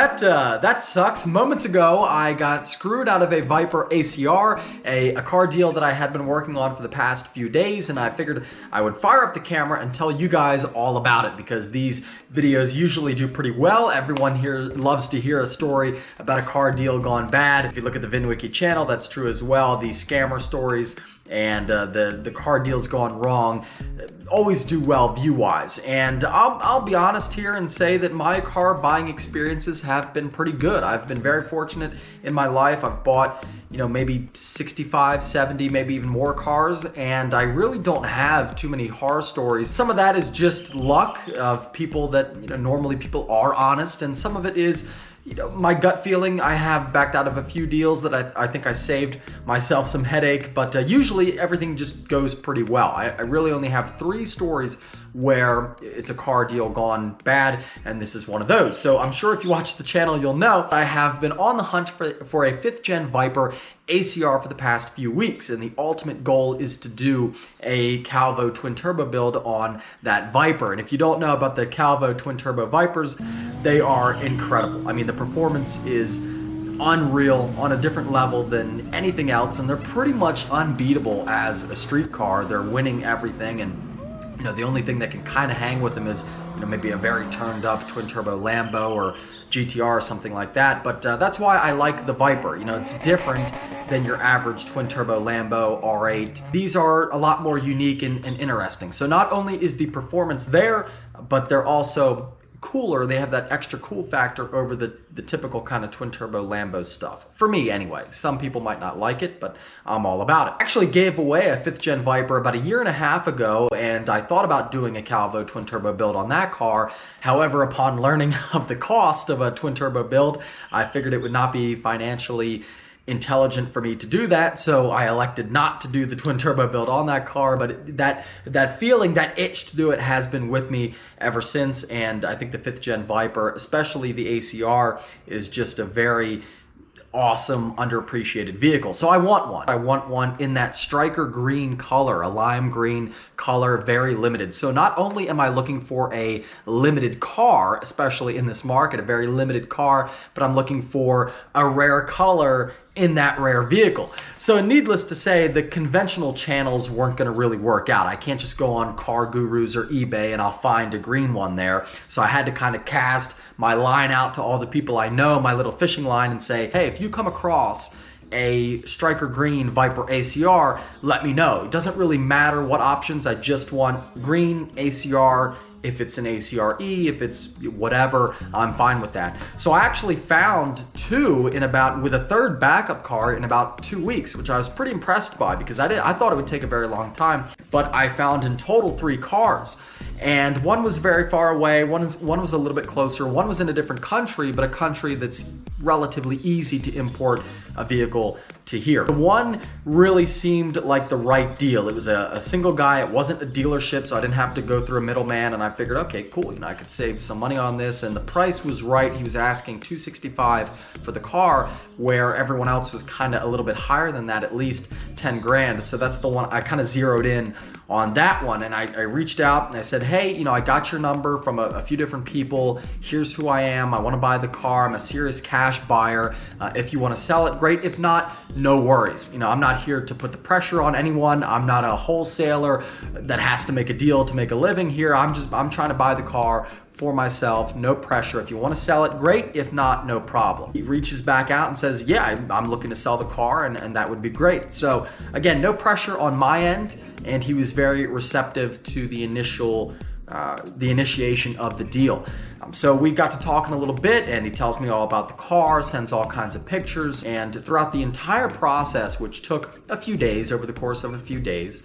That sucks. Moments ago, I got screwed out of a VIPER ACR, a car deal that I had been working on for the past few days, and I figured I would fire up the camera and tell you guys all about it because these videos usually do pretty well. Everyone here loves to hear a story about a car deal gone bad. If you look at the VinWiki channel, that's true as well. The scammer stories and the car deals gone wrong always do well view-wise. And I'll be honest here and say that my car buying experiences have been pretty good. I've been very fortunate in my life. I've bought, maybe 65, 70, maybe even more cars, and I really don't have too many horror stories. Some of that is just luck of people that, normally people are honest, and some of it is my gut feeling. I have backed out of a few deals that I think I saved myself some headache, but usually everything just goes pretty well. I really only have 3 stories where it's a car deal gone bad, and this is one of those. So I'm sure if you watch the channel, you'll know I have been on the hunt for a 5th gen VIPER ACR for the past few weeks, and the ultimate goal is to do a Calvo twin turbo build on that VIPER. And if you don't know about the Calvo twin turbo VIPERs, they are incredible. I mean, the performance is unreal, on a different level than anything else, and they're pretty much unbeatable as a street car. They're winning everything, and the only thing that can kind of hang with them is maybe a very turned up twin turbo Lambo or GTR or something like that. But that's why I like the VIPER. It's different than your average twin turbo Lambo R8. These are a lot more unique and interesting. So not only is the performance there, but they're also cooler. They have that extra cool factor over the typical kind of twin turbo Lambo stuff. For me anyway. Some people might not like it, but I'm all about it. I actually gave away a 5th gen VIPER about a year and a half ago, and I thought about doing a Calvo twin turbo build on that car. However, upon learning of the cost of a twin turbo build, I figured it would not be financially intelligent for me to do that, so I elected not to do the twin turbo build on that car. But that feeling, that itch to do it, has been with me ever since, and I think the 5th gen VIPER, especially the ACR, is just a very awesome, underappreciated vehicle. So I want one. I want one in that striker green color, a lime green color, very limited. So not only am I looking for a limited car, especially in this market, a very limited car, but I'm looking for a rare color in that rare vehicle. So needless to say, the conventional channels weren't going to really work out. I can't just go on Car Gurus or eBay and I'll find a green one there. So I had to kind of cast my line out to all the people I know, my little fishing line, and say, hey, if you come across a striker green VIPER ACR, let me know. It doesn't really matter what options. I just want green ACR. If it's an ACRE, if it's whatever, I'm fine with that. So I actually found 2 with a 3rd backup car in about 2 weeks, which I was pretty impressed by because I thought it would take a very long time, but I found in total 3 cars. And one was very far away, one was a little bit closer, one was in a different country, but a country that's relatively easy to import a vehicle to here. The one really seemed like the right deal. It was a single guy, it wasn't a dealership, so I didn't have to go through a middleman, and I figured, okay, cool, I could save some money on this, and the price was right. He was asking $265 for the car, where everyone else was kind of a little bit higher than that, at least 10 grand. So that's the one I kind of zeroed in on, that one. And I reached out and I said, hey, I got your number from a few different people. Here's who I am. I want to buy the car. I'm a serious cash buyer. If you want to sell it, great. If not, no worries. I'm not here to put the pressure on anyone. I'm not a wholesaler that has to make a deal to make a living here. I'm trying to buy the car for myself, no pressure. If you want to sell it, great. If not, no problem. He reaches back out and says, yeah, I'm looking to sell the car, and that would be great. So again, no pressure on my end, and he was very receptive to the initiation of the deal. So we got to talking a little bit, and he tells me all about the car, sends all kinds of pictures, and throughout the entire process, which took a few days, over the course of a few days,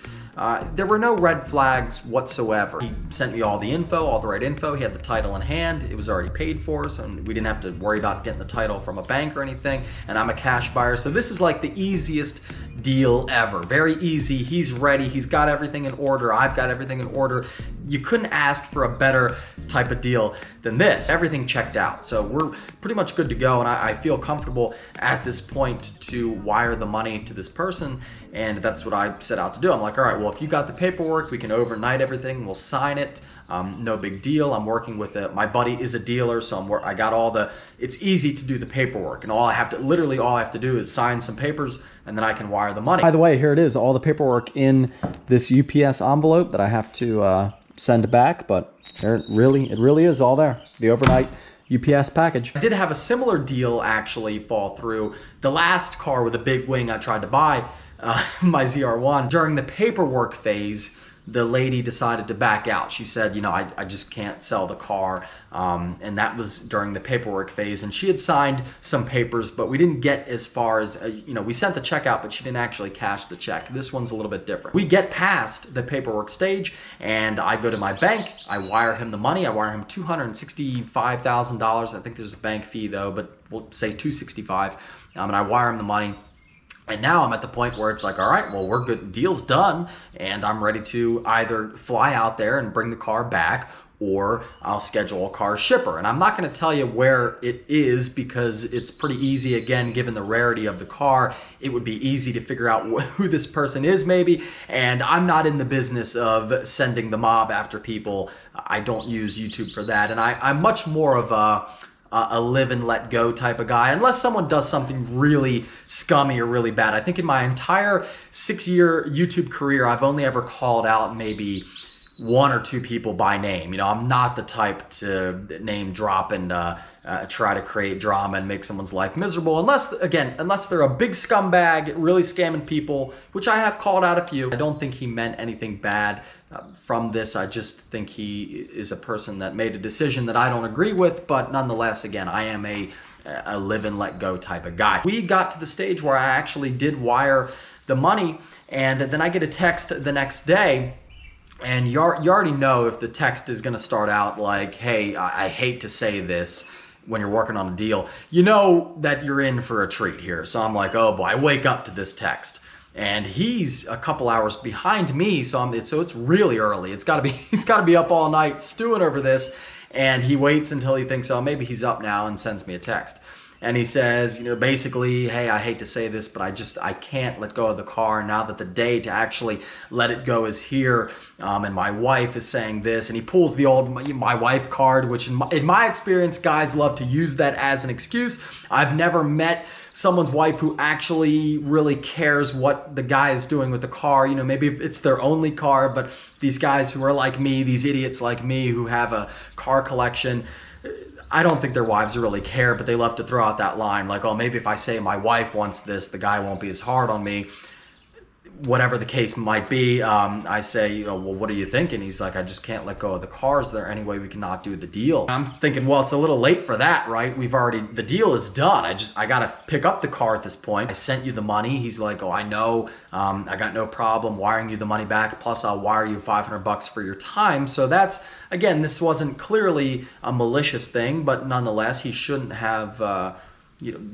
there were no red flags whatsoever. He sent me all the info, all the right info. He had the title in hand. It was already paid for, so we didn't have to worry about getting the title from a bank or anything, and I'm a cash buyer, so this is like the easiest deal ever. Very easy. He's ready. He's got everything in order. I've got everything in order. You couldn't ask for a better type of deal than this. Everything checked out. So we're pretty much good to go, and I feel comfortable at this point to wire the money to this person, and that's what I set out to do. I'm like, all right, well, if you got the paperwork, we can overnight everything. We'll sign it. No big deal. I'm working with my buddy is a dealer, so I got all the, it's easy to do the paperwork, and literally all I have to do is sign some papers, and then I can wire the money. By the way, here it is, all the paperwork in this UPS envelope that I have to send back, but there it really is all there. The overnight UPS package. I did have a similar deal actually fall through. The last car with a big wing I tried to buy, my ZR1, during the paperwork phase, the lady decided to back out. She said, I just can't sell the car. And that was during the paperwork phase. And she had signed some papers, but we didn't get as far as, we sent the check out, but she didn't actually cash the check. This one's a little bit different. We get past the paperwork stage, and I go to my bank. I wire him the money. I wire him $265,000. I think there's a bank fee though, but we'll say $265,000. And I wire him the money. And now I'm at the point where it's like, all right, well, we're good. Deal's done. And I'm ready to either fly out there and bring the car back, or I'll schedule a car shipper. And I'm not going to tell you where it is because it's pretty easy. Again, given the rarity of the car, it would be easy to figure out who this person is maybe. And I'm not in the business of sending the mob after people. I don't use YouTube for that. And I'm much more of a live and let go type of guy, unless someone does something really scummy or really bad. I think in my entire 6-year YouTube career, I've only ever called out maybe 1 or 2 people by name. I'm not the type to name drop and try to create drama and make someone's life miserable, unless they're a big scumbag, really scamming people, which I have called out a few. I don't think he meant anything bad from this. I just think he is a person that made a decision that I don't agree with, but nonetheless, again, I am a live and let go type of guy. We got to the stage where I actually did wire the money, and then I get a text the next day. And you already know if the text is going to start out like, hey, I hate to say this, when you're working on a deal, you know that you're in for a treat here. So I'm like, oh boy, I wake up to this text. And he's a couple hours behind me, so it's really early. He's got to be up all night stewing over this, and he waits until he thinks, oh, maybe he's up now, and sends me a text. And he says, basically, hey, I hate to say this, but I can't let go of the car now that the day to actually let it go is here. And my wife is saying this, and he pulls the old my wife card, which in my experience, guys love to use that as an excuse. I've never met someone's wife who actually really cares what the guy is doing with the car. Maybe it's their only car, but these guys who are like me, these idiots like me who have a car collection, I don't think their wives really care, but they love to throw out that line like, oh, maybe if I say my wife wants this, the guy won't be as hard on me. Whatever the case might be, I say, well, what are you thinking? He's like, I just can't let go of the car. Is there any way we can not do the deal? And I'm thinking, well, it's a little late for that, right? The deal is done. I got to pick up the car at this point. I sent you the money. He's like, oh, I know. I got no problem wiring you the money back. Plus, I'll wire you $500 for your time. So that's, again, this wasn't clearly a malicious thing, but nonetheless, he shouldn't have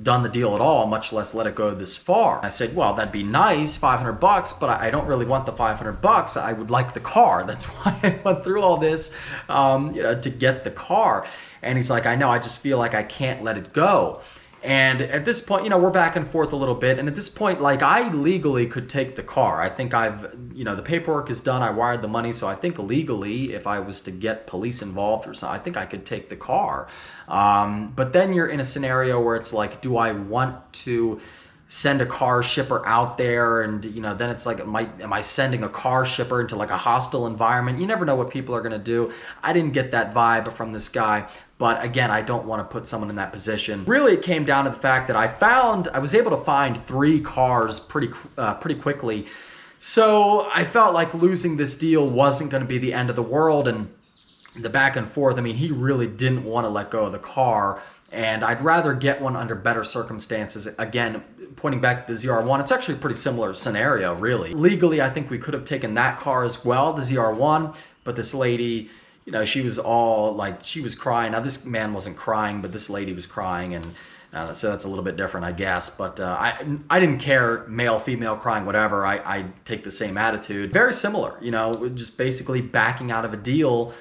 done the deal at all, much less let it go this far. I said, well, that'd be nice, $500, but I don't really want the $500. I would like the car. That's why I went through all this, to get the car. And he's like, I know, I just feel like I can't let it go. And at this point, we're back and forth a little bit. And at this point, like, I legally could take the car. I think the paperwork is done. I wired the money. So I think legally, if I was to get police involved or something, I think I could take the car. But then you're in a scenario where it's like, do I want to send a car shipper out there? And, then it's like, am I sending a car shipper into like a hostile environment? You never know what people are going to do. I didn't get that vibe from this guy. But again, I don't want to put someone in that position. Really, it came down to the fact that I was able to find 3 cars pretty quickly. So I felt like losing this deal wasn't going to be the end of the world. And the back and forth, he really didn't want to let go of the car. And I'd rather get one under better circumstances. Again, pointing back to the ZR1, it's actually a pretty similar scenario, really. Legally, I think we could have taken that car as well, the ZR1, but this lady, she was all like, she was crying. Now, this man wasn't crying, but this lady was crying, and so that's a little bit different, I guess. But I didn't care, male, female, crying, whatever. I take the same attitude. Very similar, just basically backing out of a deal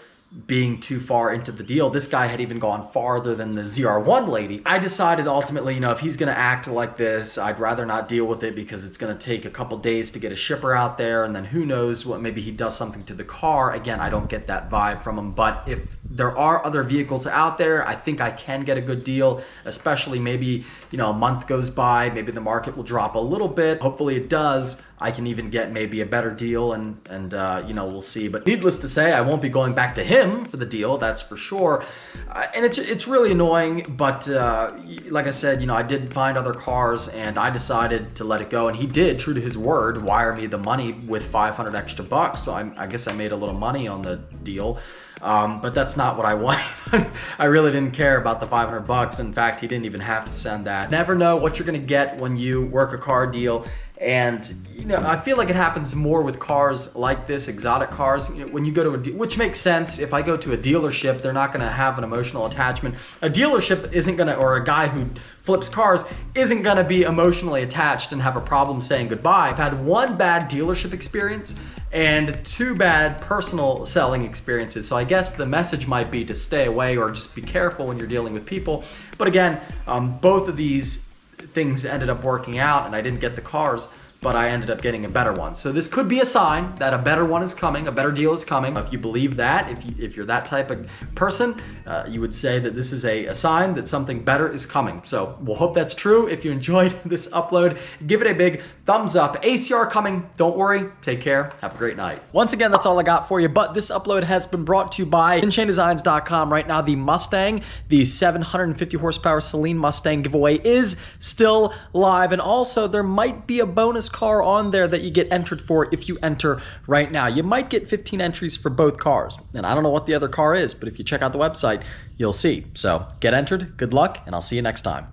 being too far into the deal. This guy had even gone farther than the ZR1 lady. I decided ultimately, you know, if he's going to act like this, I'd rather not deal with it because it's going to take a couple days to get a shipper out there, and then who knows what, maybe he does something to the car. Again, I don't get that vibe from him, but if there are other vehicles out there, I think I can get a good deal, especially maybe, you know, a month goes by, maybe the market will drop a little bit. Hopefully it does. I can even get maybe a better deal, and you know, we'll see. But needless to say, I won't be going back to him for the deal, that's for sure. And it's really annoying, but like I said, you know, I did find other cars, and I decided to let it go. And he did, true to his word, wire me the money with 500 extra bucks. So I guess I made a little money on the deal. But that's not what I wanted. I really didn't care about the 500 bucks. In fact, he didn't even have to send that. Never know what you're gonna get when you work a car deal. And, you know, I feel like it happens more with cars like this, exotic cars. You know, when you go to which makes sense. If I go to a dealership, they're not going to have an emotional attachment. A dealership isn't going to, or a guy who flips cars isn't going to be emotionally attached and have a problem saying goodbye. I've had one bad dealership experience and 2 bad personal selling experiences. So I guess the message might be to stay away or just be careful when you're dealing with people. But again, both of these things ended up working out, and I didn't get the cars, but I ended up getting a better one. So this could be a sign that a better one is coming, a better deal is coming. If you believe that, if you're that type of person, you would say that this is a sign that something better is coming. So we'll hope that's true. If you enjoyed this upload, give it a big thumbs up. ACR coming, don't worry, take care, have a great night. Once again, that's all I got for you, but this upload has been brought to you by InChainDesigns.com. Right now, the Mustang, the 750 horsepower Celine Mustang giveaway is still live, and also there might be a bonus car on there that you get entered for if you enter right now. You might get 15 entries for both cars, and I don't know what the other car is, but if you check out the website, you'll see. So get entered, good luck, and I'll see you next time.